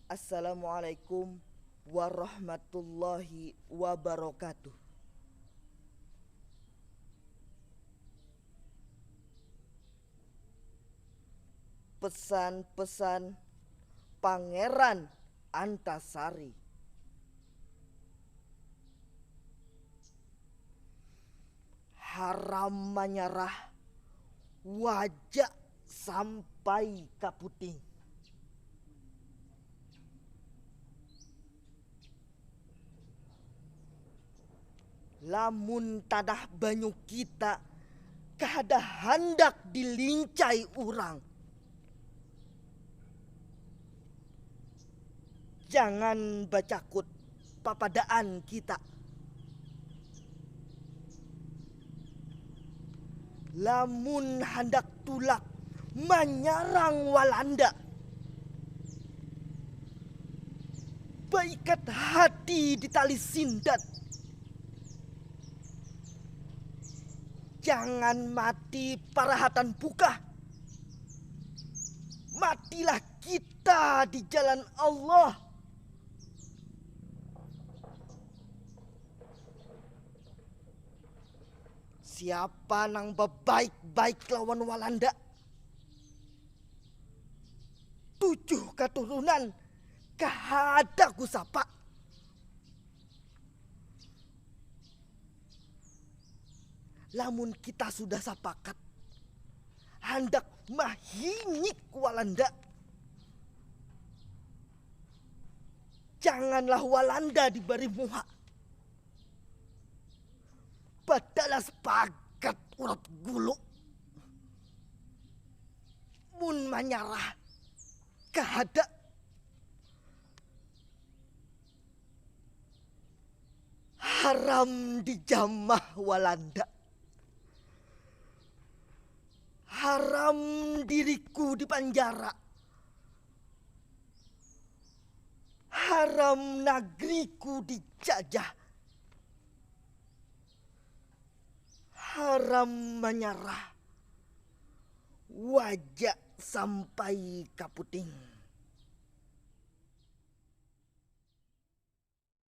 Assalamualaikum warahmatullahi wabarakatuh. Pesan-pesan Pangeran Antasari. Haram menyerah, wajak sampai kaputing. Lamun tadah banyu kita kada hendak dilincai urang. Jangan bacakut papadaan kita. Lamun hendak tulak menyerang Walanda, baikat hati di tali sindat. Jangan mati parahatan buka. Matilah kita di jalan Allah. Siapa nang bebaik-baik lawan Walanda? 7 keturunan kahada kusapa. Lamun kita sudah sepakat hendak mahinyik Walanda, janganlah Walanda diberi muha. Padahal sepakat urat gulu. Mun menyerah kahada. Haram dijamah Walanda. Haram diriku di penjara. Haram negeriku dijajah. Haram menyerah, wajak sampai kaputing.